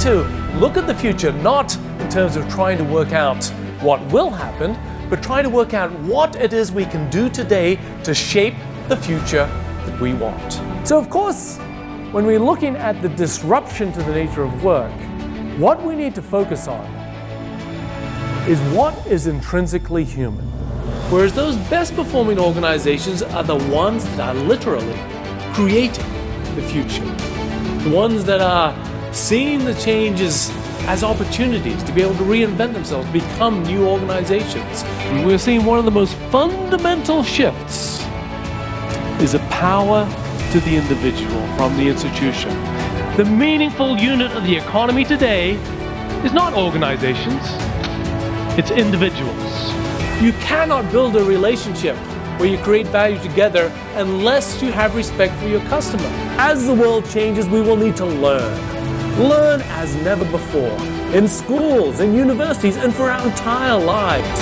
to look at the future, not in terms of trying to work out what will happen, but try to work out what it is we can do today to shape the future that we want. So of course, when we're looking at the disruption to the nature of work, what we need to focus on is what is intrinsically human. Whereas those best performing organizations are the ones that are literally creating the future. The ones that are seeing the changes as opportunities to be able to reinvent themselves, become new organizations. We're seeing one of the most fundamental shifts is a power to the individual from the institution. The meaningful unit of the economy today is not organizations, it's individuals. You cannot build a relationship where you create value together unless you have respect for your customer. As the world changes, we will need to learn. Learn as never before, in schools, in universities, and for our entire lives.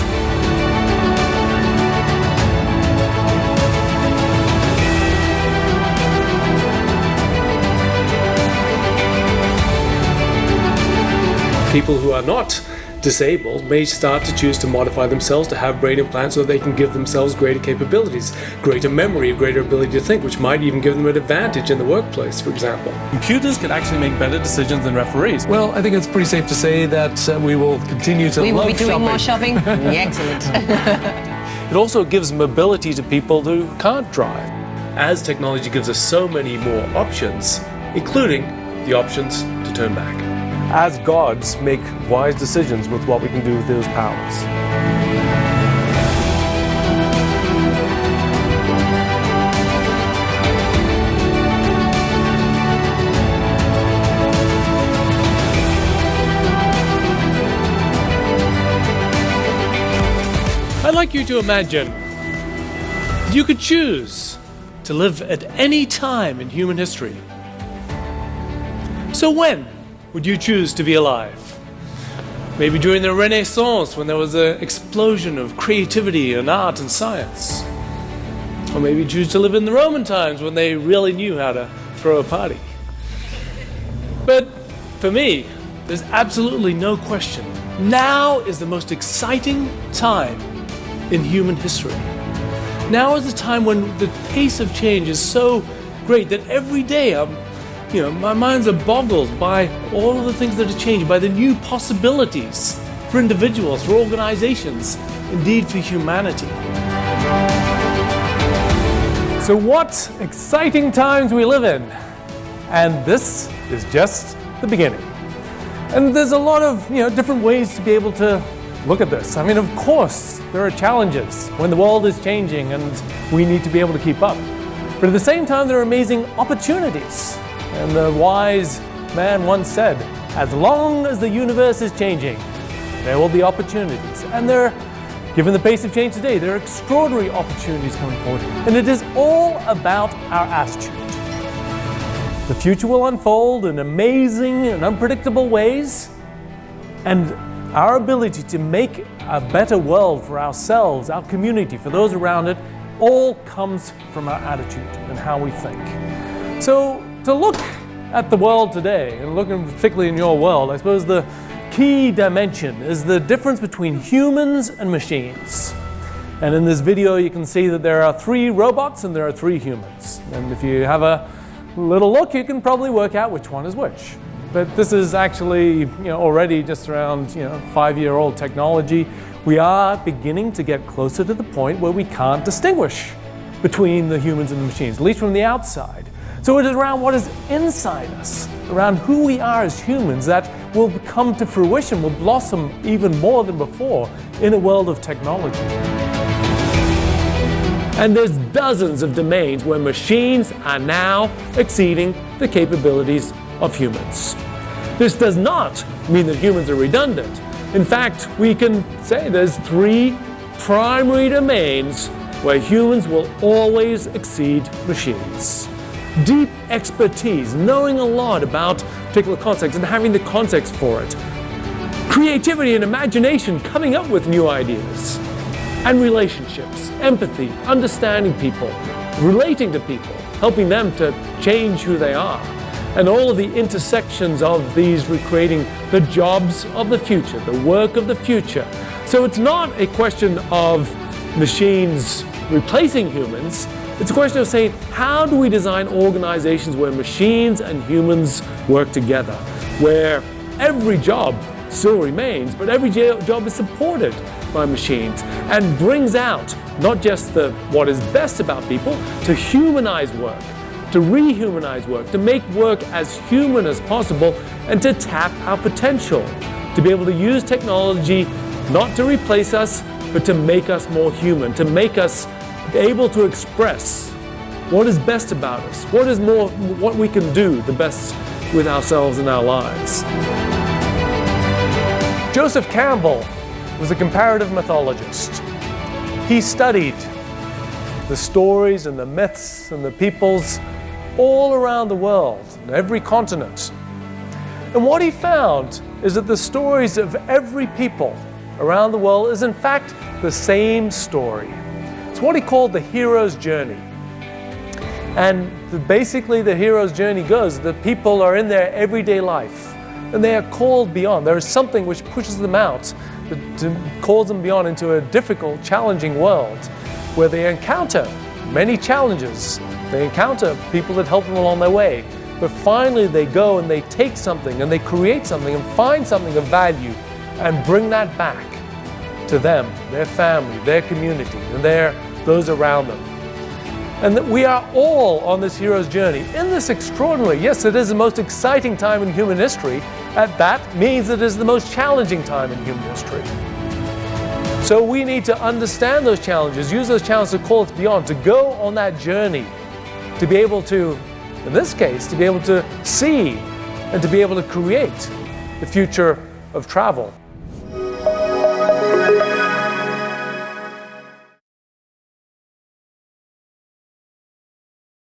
People who are not disabled may start to choose to modify themselves to have brain implants so that they can give themselves greater capabilities, greater memory, greater ability to think, which might even give them an advantage in the workplace, for example. Computers can actually make better decisions than referees. Well, I think it's pretty safe to say that we will continue to We will love be doing shopping. more shopping? Excellent. It also gives mobility to people who can't drive. As technology gives us so many more options, including the options to turn back. As gods, make wise decisions with what we can do with those powers. I'd like you to imagine you could choose to live at any time in human history. So when would you choose to be alive? Maybe during the Renaissance, when there was an explosion of creativity and art and science. Or maybe choose to live in the Roman times when they really knew how to throw a party. But for me, there's absolutely no question. Now is the most exciting time in human history. Now is the time when the pace of change is so great that every day my minds are boggled by all of the things that are changing, by the new possibilities for individuals, for organizations, indeed for humanity. So what exciting times we live in. And this is just the beginning. And there's a lot of different ways to be able to look at this. I mean, of course, there are challenges when the world is changing and we need to be able to keep up. But at the same time, there are amazing opportunities. And the wise man once said, as long as the universe is changing, there will be opportunities. And given the pace of change today, there are extraordinary opportunities coming forward. And it is all about our attitude. The future will unfold in amazing and unpredictable ways. And our ability to make a better world for ourselves, our community, for those around it, all comes from our attitude and how we think. So, to look at the world today, and looking particularly in your world, I suppose the key dimension is the difference between humans and machines. And in this video you can see that there are 3 robots and there are 3 humans. And if you have a little look, you can probably work out which one is which. But this is actually already just around 5-year-old technology. We are beginning to get closer to the point where we can't distinguish between the humans and the machines, at least from the outside. So it is around what is inside us, around who we are as humans, that will come to fruition, will blossom even more than before in a world of technology. And there's dozens of domains where machines are now exceeding the capabilities of humans. This does not mean that humans are redundant. In fact, we can say there's 3 primary domains where humans will always exceed machines. Deep expertise, knowing a lot about particular concepts and having the context for it. Creativity and imagination, coming up with new ideas. And relationships, empathy, understanding people, relating to people, helping them to change who they are. and all of the intersections of these recreating the jobs of the future, the work of the future. So it's not a question of machines replacing humans. It's a question of saying, how do we design organizations where machines and humans work together, where every job still remains, but every job is supported by machines and brings out not just what is best about people, to humanize work, to rehumanize work, to make work as human as possible, and to tap our potential, to be able to use technology not to replace us, but to make us more human, to make us able to express what is best about us, what we can do the best with ourselves and our lives. Joseph Campbell was a comparative mythologist. He studied the stories and the myths and the peoples all around the world, in every continent. And what he found is that the stories of every people around the world is in fact the same story. It's what he called the hero's journey. And basically the hero's journey goes that people are in their everyday life and they are called beyond. There is something which pushes them out, that calls them beyond into a difficult, challenging world where they encounter many challenges. They encounter people that help them along their way. But finally they go and they take something and they create something and find something of value and bring that back to them, their family, their community, and those around them. And that we are all on this hero's journey in this extraordinary, yes, it is the most exciting time in human history, and that means it is the most challenging time in human history. So we need to understand those challenges, use those challenges to call us beyond, to go on that journey, to be able to, in this case, to be able to see and to be able to create the future of travel.